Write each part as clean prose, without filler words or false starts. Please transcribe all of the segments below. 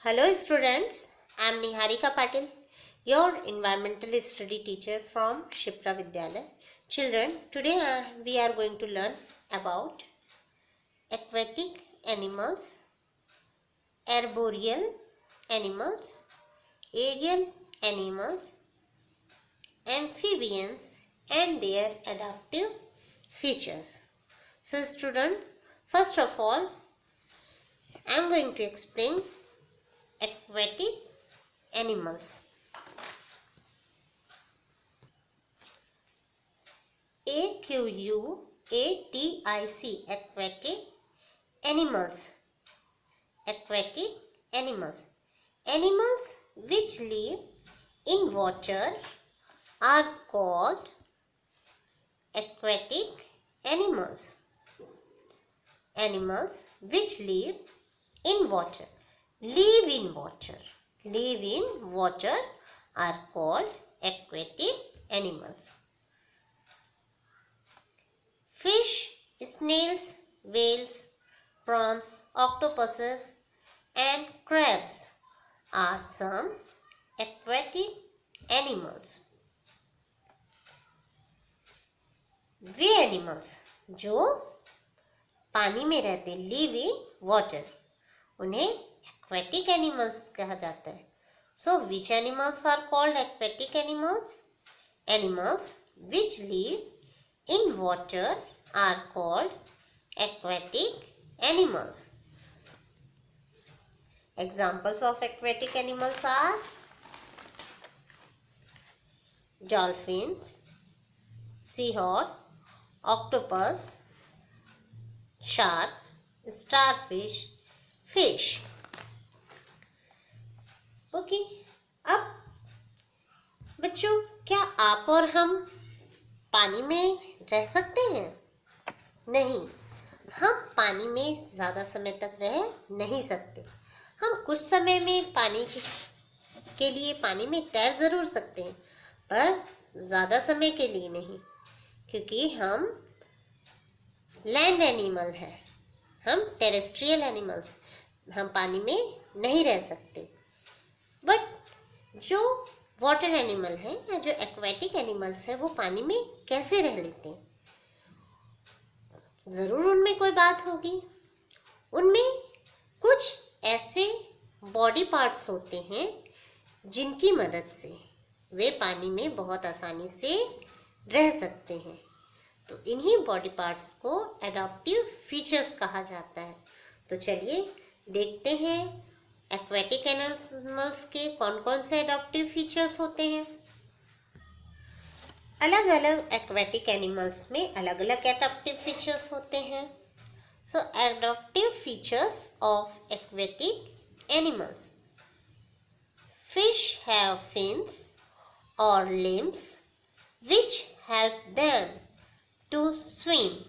Hello students, I am Niharika Patil, your environmental study teacher from Shipra Vidyalaya. Children, today we are going to learn about aquatic animals, arboreal animals, aerial animals, amphibians and their adaptive features. So students, first of all, I am going to explain aquatic animals. Aquatic, aquatic animals. Aquatic animals. Animals which live in water are called aquatic animals. Animals which live in water. Live in water are called aquatic animals. Fish, snails, whales, prawns, octopuses and crabs are some aquatic animals. वे animals जो पानी में रहते, live in water, उन्हें aquatic animals कहा जाता है. So which animals are called aquatic animals? Animals which live in water are called aquatic animals. Examples of aquatic animals are dolphins, seahorse, octopus, shark, starfish, fish. Okay, अब बच्चों, क्या आप और हम पानी में रह सकते हैं? नहीं, हम पानी में ज़्यादा समय तक रह नहीं सकते. हम कुछ समय में पानी के लिए पानी में तैर ज़रूर सकते हैं, पर ज़्यादा समय के लिए नहीं, क्योंकि हम लैंड एनिमल हैं, हम टेरेस्ट्रियल एनिमल्स, हम पानी में नहीं रह सकते. बट जो वाटर एनिमल है या जो एक्वेटिक एनिमल्स है वो पानी में कैसे रह लेते हैं? ज़रूर उनमें कोई बात होगी. उनमें कुछ ऐसे बॉडी पार्ट्स होते हैं जिनकी मदद से वे पानी में बहुत आसानी से रह सकते हैं. तो इन्हीं बॉडी पार्ट्स को एडाप्टिव फीचर्स कहा जाता है. तो चलिए देखते हैं एक्वेटिक एनिमल्स के कौन कौन से एडाप्टिव फीचर्स होते हैं. अलग अलग एक्वेटिक एनिमल्स में अलग अलग एडाप्टिव फीचर्स होते हैं. So adaptive features of aquatic animals. Fish have fins और limbs which help them to swim.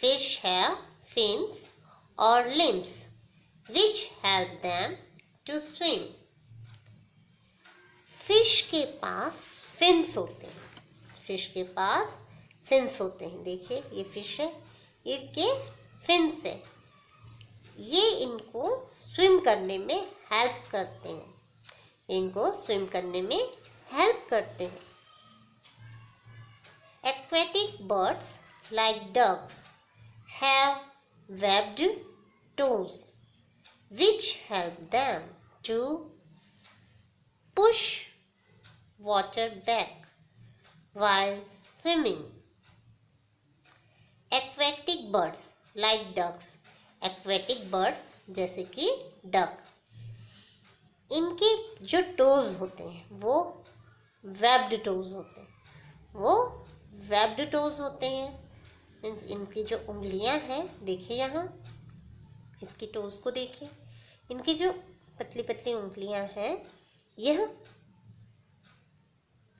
Fish have fins और limbs which help them to swim. Fish के पास फिन्स होते हैं. फिश के पास फिन्स होते हैं. देखिए ये फिश है, इसके फिन्स है. ये इनको स्विम करने में हेल्प करते हैं. इनको स्विम करने में हेल्प करते हैं. Aquatic birds like ducks have webbed toes which help them to push water back while swimming. Aquatic birds like ducks. Aquatic birds जैसे कि duck, इनके जो टोज होते हैं वो वेब्ड टोज होते हैं. वो वेब्ड टोज होते हैं मीन्स इनकी जो उंगलियां हैं, देखिए यहाँ इसकी टोज को देखिए, इनकी जो पतली पतली उंगलियां हैं यह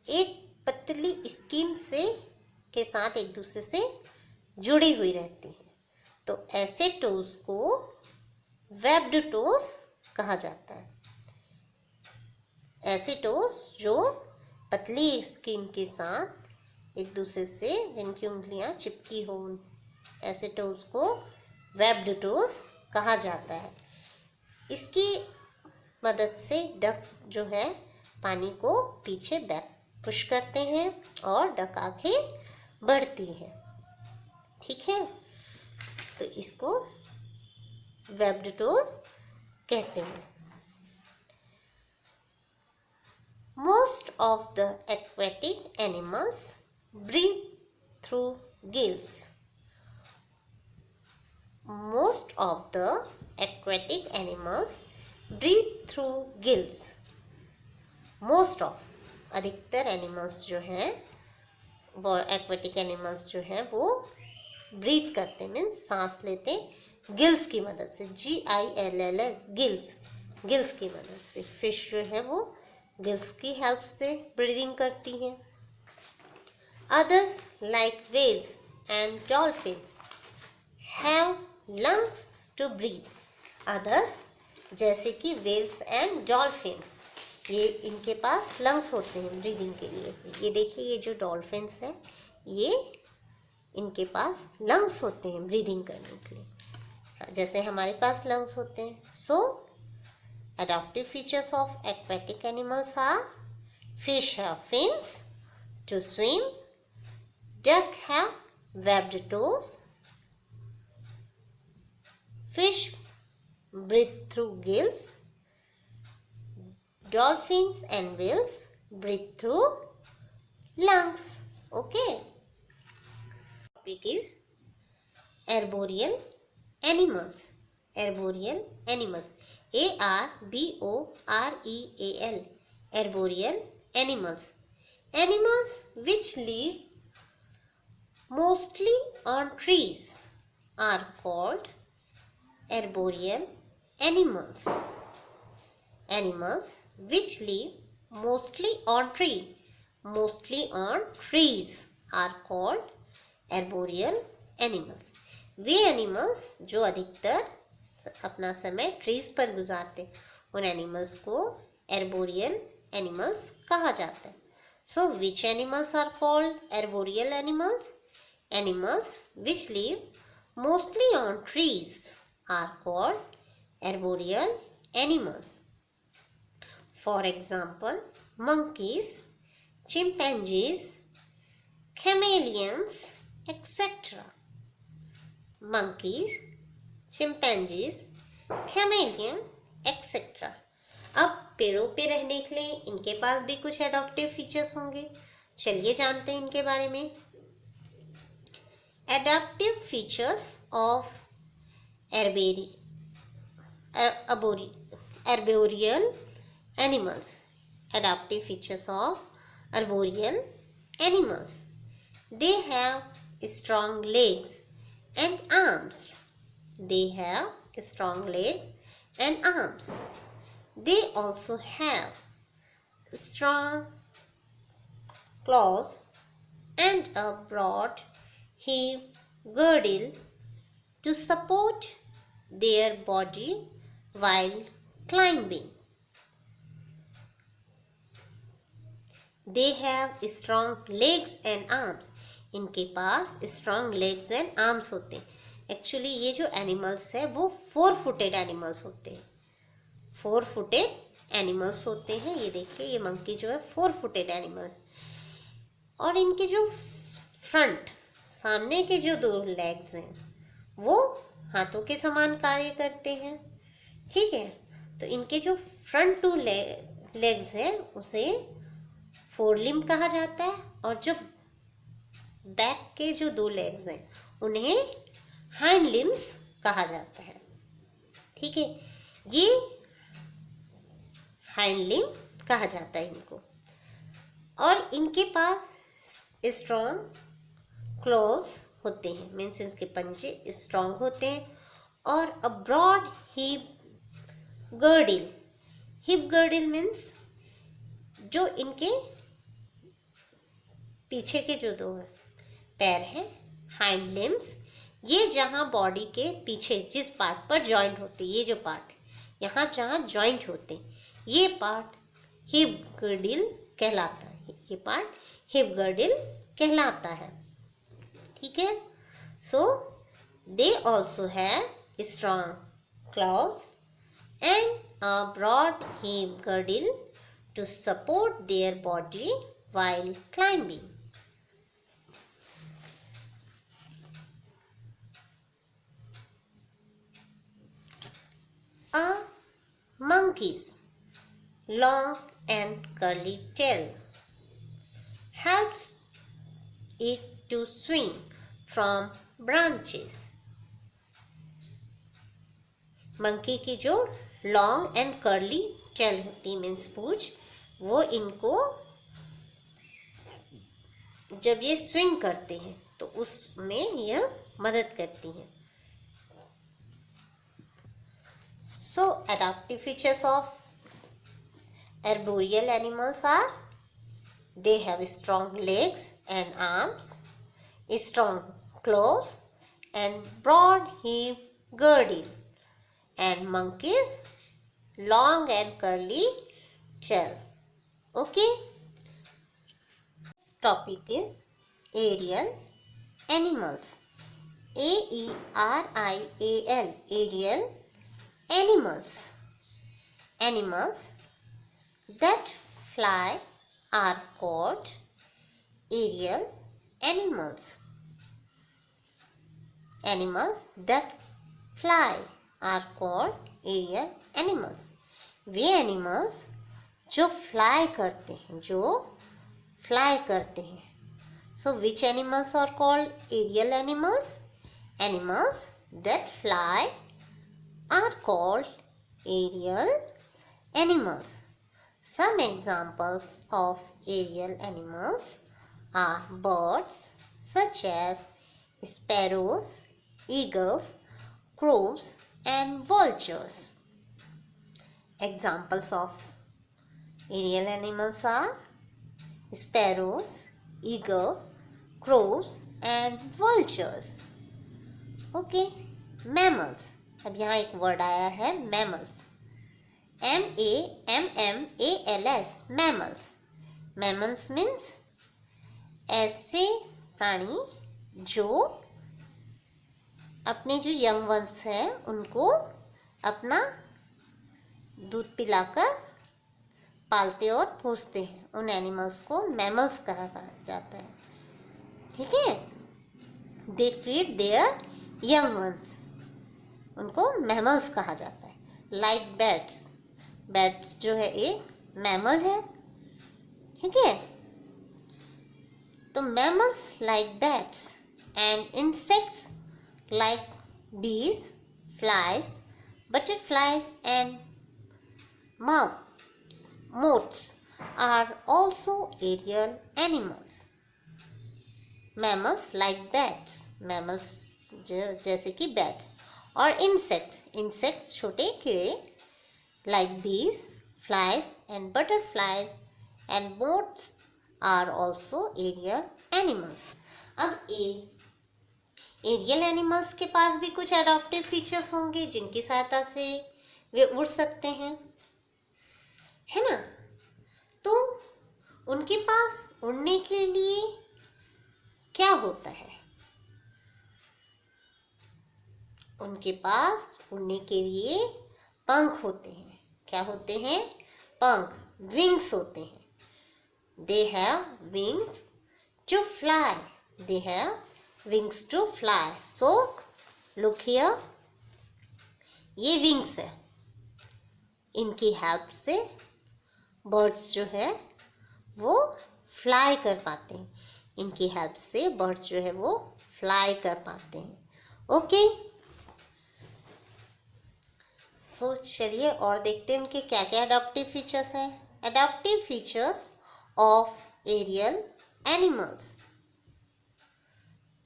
एक पतली स्किन से के साथ एक दूसरे से जुड़ी हुई रहती हैं. तो ऐसे टोज को वेब्ड टोज कहा जाता है. ऐसे टोज जो पतली स्किन के साथ एक दूसरे से जिनकी उंगलियां चिपकी हो, ऐसे टोज को वेब्ड टोज कहा जाता है. इसकी मदद से डक जो है पानी को पीछे बैक पुश करते हैं और डक आगे बढ़ती है। ठीक है, तो इसको वेब्ड टोज कहते हैं। Most of the aquatic animals breathe through gills. Most of the aquatic animals breathe through gills. Most of अधिकतर एनिमल्स जो हैं वो एक्वेटिक एनिमल्स जो हैं वो ब्रीथ करते मीन्स सांस लेते गिल्स की मदद से। GILLS गिल्स, गिल्स की मदद से। फिश जो है वो गिल्स की हेल्प से ब्रीदिंग करती हैं। Others like whales and dolphins have lungs to breathe. Others जैसे कि वेल्स एंड डॉल्फिन्स, ये इनके पास लंग्स होते हैं ब्रीदिंग के लिए। ये देखिए, ये जो डॉल्फिन्स हैं ये इनके पास लंग्स होते हैं ब्रीदिंग करने के लिए, जैसे हमारे पास लंग्स होते हैं। सो adaptive features of aquatic animals are: fish have fins to swim, duck have webbed toes, fish breathe through gills, dolphins and whales breathe through lungs. Okay. Topic is arboreal animals. Arboreal animals. ARBOREAL. Arboreal animals. Animals which live mostly on trees are called arboreal animals. Animals which live mostly on trees are called arboreal animals. वे animals जो अधिकतर अपना समय trees पर गुजारते उन animals को arboreal animals कहा जाता है। So which animals are called arboreal animals? Animals which live mostly on trees are called arboreal animals. For example, monkeys, chimpanzees, chameleons, etc. Monkeys, chimpanzees, chameleon, etc. अब पेड़ों पे रहने के लिए इनके पास भी कुछ एडॉप्टिव फीचर्स होंगे। चलिए जानते हैं इनके बारे में। Adaptive features of arboreal animals. Adaptive features of arboreal animals. They have strong legs and arms. They have strong legs and arms. They also have strong claws and a broad hip girdle to support their body while climbing. They have strong legs and arms. इनके पास strong legs and arms होते हैं। Actually ये जो animals है वो 4 footed animals होते हैं। 4 footed animals होते हैं। ये देखिए, ये मंकी जो है 4 फुटेड एनिमल। और इनके जो फ्रंट, सामने के जो 2 लेग्स हैं वो हाथों के समान कार्य करते हैं। ठीक है, तो इनके जो फ्रंट 2 लेग्स हैं उसे फोर लिम्ब कहा जाता है, और जो बैक के जो 2 लेग्स हैं उन्हें हाइंड लिम्स कहा जाता है। ठीक है, ये हाइंड लिम्ब कहा जाता है इनको। और इनके पास स्ट्रॉन्ग क्लॉज होते हैं, मीन्स इसके पंजे स्ट्रॉन्ग होते हैं। और a broad hip girdle. Hip girdle means जो इनके पीछे के जो 2 पैर हैं, हाइंड लिम्स, ये जहाँ बॉडी के पीछे जिस पार्ट पर जॉइंट होते, ये जो पार्ट यहाँ जहाँ जॉइंट होते, ये पार्ट हिप गर्डिल कहलाता है। ये पार्ट हिप गर्डिल कहलाता है। ठीक है, so they also have strong claws and a broad hip girdle to support their body while climbing. A monkey's long and curly tail helps it to swing from branches. Monkey की जो long and curly tell होती means पूंछ, वो इनको जब ये swing करते हैं तो उसमें यह मदद करती हैं. So adaptive features of arboreal animals are they have strong legs and arms, strong claws and broad hip girdle, and monkeys long and curly tail. Okay, this topic is aerial animals. AERIAL, aerial animals. Animals that fly are called aerial animals. Animals that fly are called aerial animals. Way animals जो fly करते हैं, So which animals are called aerial animals? Animals that fly are called aerial animals. Some examples of aerial animals are birds such as sparrows, eagles, crows and vultures. Examples of aerial animals are sparrows, eagles, crows and vultures. Okay, mammals. अब यहाँ एक word आया है mammals. MAMMALS, mammals. Mammals means ऐसे प्राणी जो अपने जो यंग वंस हैं उनको अपना दूध पिलाकर पालते और पोसते हैं, उन एनिमल्स को मैमल्स कहा जाता है. ठीक है, they feed there young ones, उनको मैमल्स कहा जाता है. लाइक बैट्स, बैट्स जो है एक मैमल है. ठीक है, तो mammals like bats and insects like bees, flies, butterflies and moths are also aerial animals. Mammals like bats, mammals जैसे कि bats, और insects छोटे कीड़े like bees, flies and butterflies and moths are also aerial animals. अब aerial animals के पास भी कुछ adaptive features होंगे जिनकी सहायता से वे उड़ सकते हैं, है ना. तो उनके पास उड़ने के लिए क्या होता है? उनके पास उड़ने के लिए पंख होते हैं. क्या होते हैं? पंख, विंग्स होते हैं. They have wings to fly. They have wings to fly. So look here, ये wings है. इनकी हेल्प से बर्ड्स जो है वो फ्लाई कर पाते हैं. इनकी हेल्प से बर्ड्स जो है वो फ्लाई कर पाते हैं. ओके, सो चलिए और देखते हैं उनके क्या क्या अडॉप्टिव फीचर्स हैं. Adaptive features of aerial animals.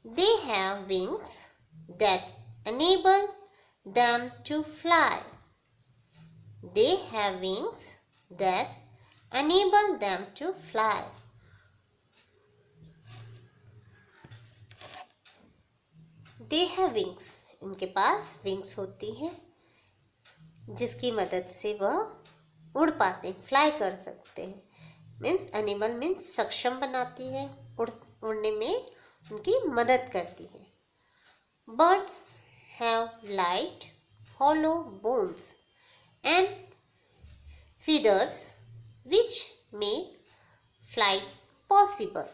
They have wings that enable them to fly. They have wings that enable them to fly. They have wings. इनके पास wings होती हैं जिसकी मदद से वह उड़ पाते हैं, फ्लाई कर सकते हैं. मीन्स एनिमल मीन्स सक्षम बनाती है, उड़ने में उनकी मदद करती है. Birds have light hollow bones feathers which make flight possible.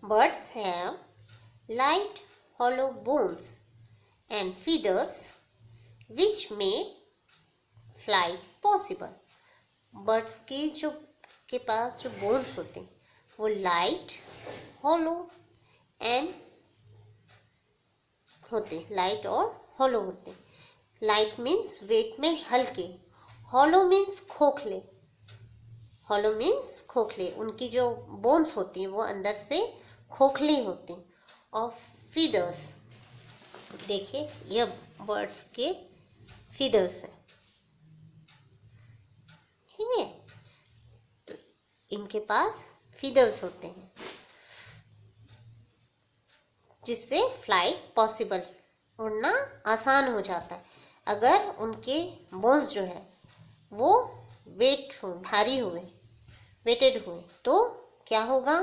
Birds have light hollow bones and feathers which make flight possible. Birds के पास जो बोन्स होते हैं वो लाइट हॉलो एंड होते, लाइट और हॉलो होते। लाइट मीन्स वेट में हल्के, हॉलो मीन्स खोखले, हॉलो मीन्स खोखले, उनकी जो बोन्स होती हैं वो अंदर से खोखली होती। और फीदर्स, देखिए यह बर्ड्स के फीदर्स हैं, ठीक है, तो इनके पास फीदर्स होते हैं जिससे फ्लाइट पॉसिबल, उड़ना आसान हो जाता है। अगर उनके बोन्स जो है वो भारी हुए, वेटेड हुए, तो क्या होगा,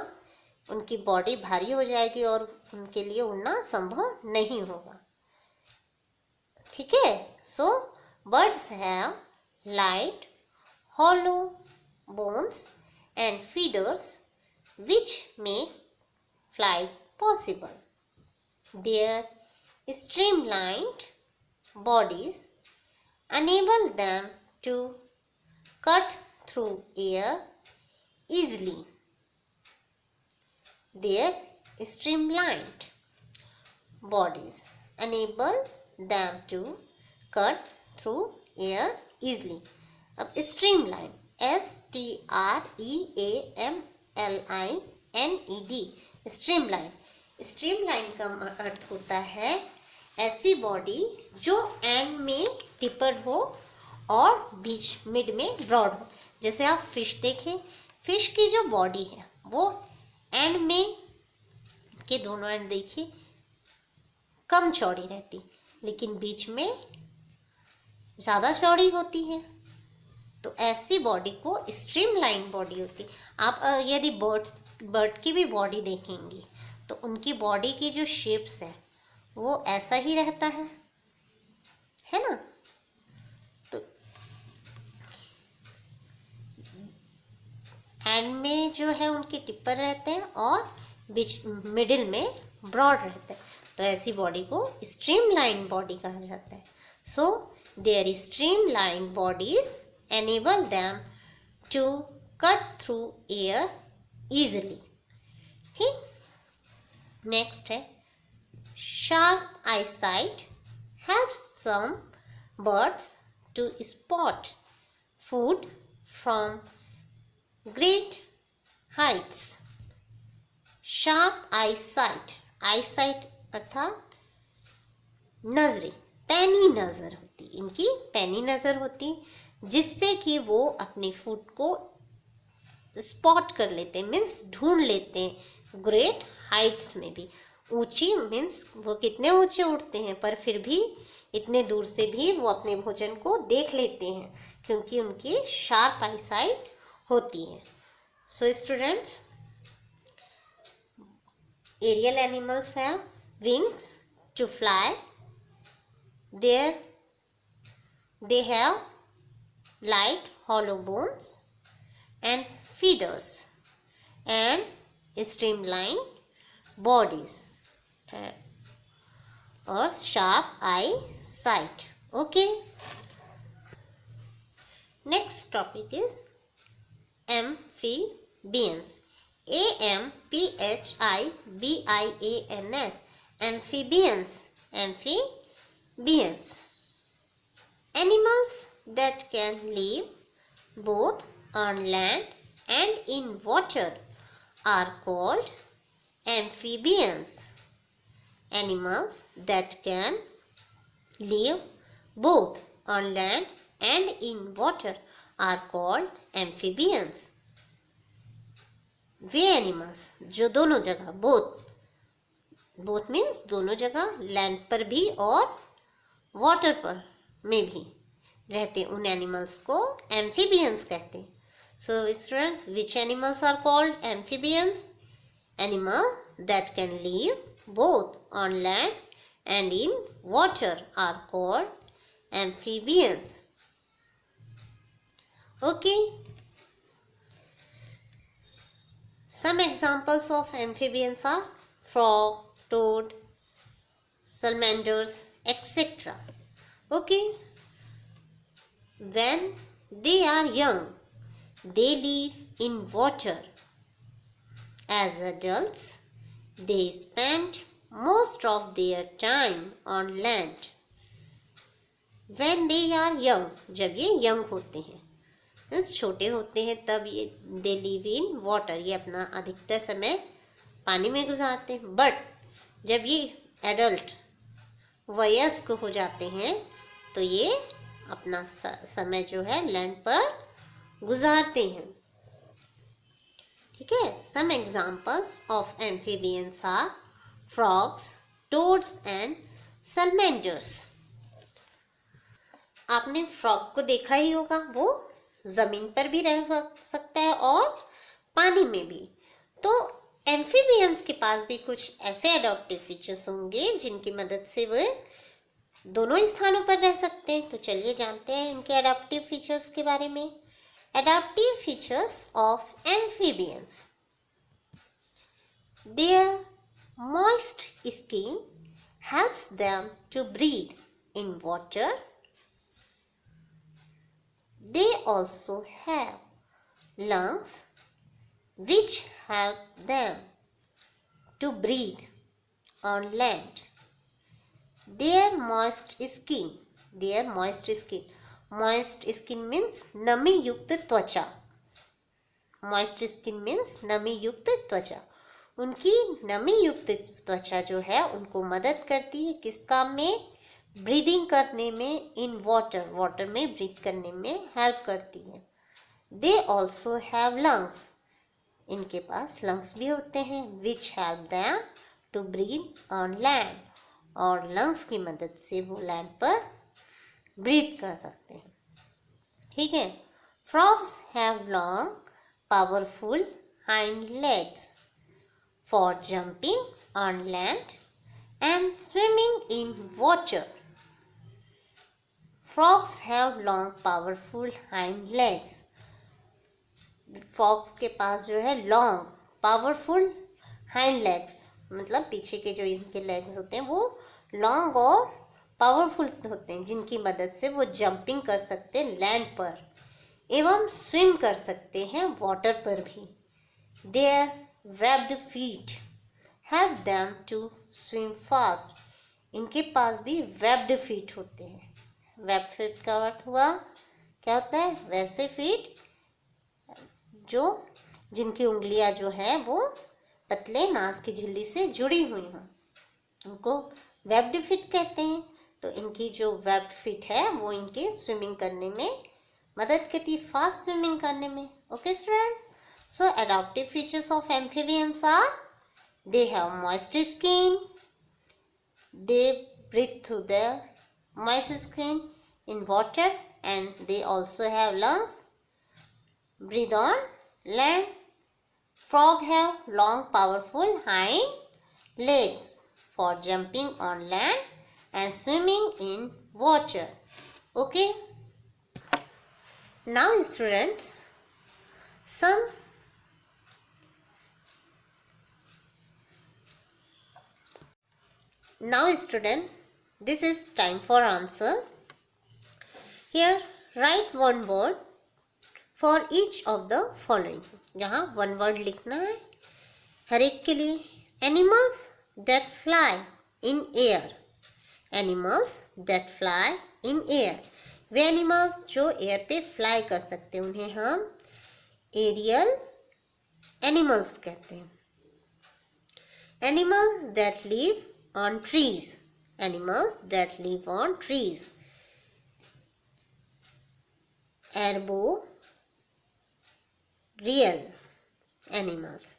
उनकी बॉडी भारी हो जाएगी और उनके लिए उड़ना संभव नहीं होगा, ठीक है। So birds have light hollow bones and feathers which make flight possible. Their streamlined bodies enable them to cut through air easily. Their streamlined bodies enable them to cut through air easily. अब streamline, STREAMLINED, streamline, streamline का अर्थ होता है ऐसी body जो and में tipper हो और बीच mid में ब्रॉड हो। जैसे आप फिश देखें, फिश की जो बॉडी है वो एंड में के दोनों एंड देखिए कम चौड़ी रहती, लेकिन बीच में ज़्यादा चौड़ी होती है, तो ऐसी बॉडी को स्ट्रीमलाइन बॉडी होती। आप यदि बर्ड की भी बॉडी देखेंगी तो उनकी बॉडी की जो शेप्स है वो ऐसा ही रहता है ना। तो एंड में जो है उनके टिप्पर रहते हैं और बीच मिडिल में ब्रॉड रहते हैं, तो ऐसी बॉडी को स्ट्रीमलाइन बॉडी कहा जाता है। So their streamline bodies enable them to cut through air easily, ठीक। नेक्स्ट है sharp eyesight helps some birds to spot food from great heights. sharp eyesight, eyesight अर्थात नजरें, पैनी नजर होती, इनकी पैनी नजर होती, जिससे कि वो अपने फूड को स्पॉट कर लेते हैं, मीन्स ढूंढ लेते हैं ग्रेट हाइट्स में भी। ऊंची मीन्स वो कितने ऊंचे उड़ते हैं पर फिर भी इतने दूर से भी वो अपने भोजन को देख लेते हैं क्योंकि उनकी शार्प आईसाइट होती है। So students, aerial animals have wings to fly, they have light hollow bones and feathers and streamlined bodies or sharp eyesight. Okay, next topic is amphibians. AMPHIBIANS, amphibians. Amphibians, animals that can live both on land and in water are called amphibians. Animals that can live both on land and in water are called amphibians. Way animals जो दोनों जगह, both means दोनों जगह, land पर भी और water पर में भी रहते, उन एनिमल्स को एम्फीबियंस कहते हैं। So students, which animals are called amphibians? Animal that can live both on land and in water are called amphibians. Okay. Some examples of amphibians are frog, toad, salamanders, etc. Okay. When they are young, they live in water. As adults, they spend most of their time on land. When they are young, जब ये young होते हैं, means छोटे होते हैं, तब ये they live in water, ये अपना अधिकतर समय पानी में गुजारते हैं. बट जब ये एडल्ट वयस्क हो जाते हैं तो ये अपना समय जो है लैंड पर गुजारते हैं. ठीक है. Some examples of amphibians are frogs, toads and salamanders. आपने फ्रॉग को देखा ही होगा, वो जमीन पर भी रह सकता है और पानी में भी. तो एम्फीबियंस के पास भी कुछ ऐसे एडॉप्टिव फीचर्स होंगे जिनकी मदद से वे दोनों स्थानों पर रह सकते हैं. तो चलिए जानते हैं इनके एडॉप्टिव फीचर्स के बारे में. Adaptive features of amphibians. Their moist skin helps them to breathe in water. They also have lungs which help them to breathe on land. Their moist skin means नमी युक्त त्वचा. Moist skin means नमी युक्त त्वचा. उनकी नमी युक्त त्वचा जो है उनको मदद करती है किस काम में? ब्रीदिंग करने में. इन वाटर में ब्रीथ करने में हेल्प करती है. They also have lungs. इनके पास लंग्स भी होते हैं. Which help them to breathe on land. और लंग्स की मदद से वो लैंड पर ब्रीथ कर सकते हैं. ठीक है. Frogs have long powerful hind legs for jumping on land and swimming in water. Frogs have long powerful hind legs. Frogs के पास जो है long powerful hind legs, मतलब पीछे के जो इनके legs होते हैं वो long और powerful होते हैं, जिनकी मदद से वो jumping कर सकते हैं लैंड पर एवं swim कर सकते हैं वाटर पर भी. Their webbed feet help them to swim fast. इनके पास भी webbed feet होते हैं. webbed feet का अर्थ हुआ क्या होता है? वैसे फीट जो जिनकी उंगलियां जो है वो पतले नास की झिल्ली से जुड़ी हुई हों, उनको webbed feet कहते हैं. तो इनकी जो webbed feet है वो इनके स्विमिंग करने में मदद करती है, फास्ट स्विमिंग करने में. Okay student. So adaptive features of amphibians are they have moist skin, they breathe through their moist skin in water, and they also have lungs, breathe on land. Frog have long powerful hind legs for jumping on land and swimming in water. Okay. Now students, Now student, this is time for answer. Here write one word for each of the following. यहाँ one word लिखना है हर एक के लिए. Animals that fly in air. Animals that fly in air. Way animals जो air पे fly कर सकते हैं उन्हें हम एरियल एनिमल्स कहते हैं. Animals that live on trees. Animals that live on trees. Arboreal animals.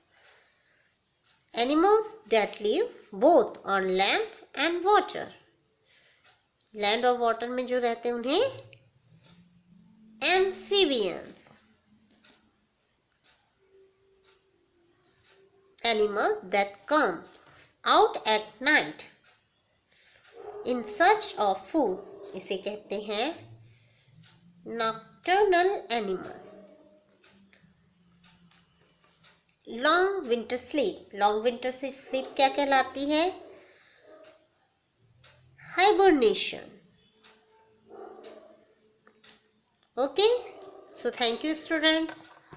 Animals that live both on land and water. Land और वाटर में जो रहते हैं उन्हें amphibians. Animals that come out at night in search of food. इसे कहते हैं nocturnal animal. Long winter sleep, long winter sleep क्या कहलाती है? Hibernation. Okay, so thank you students.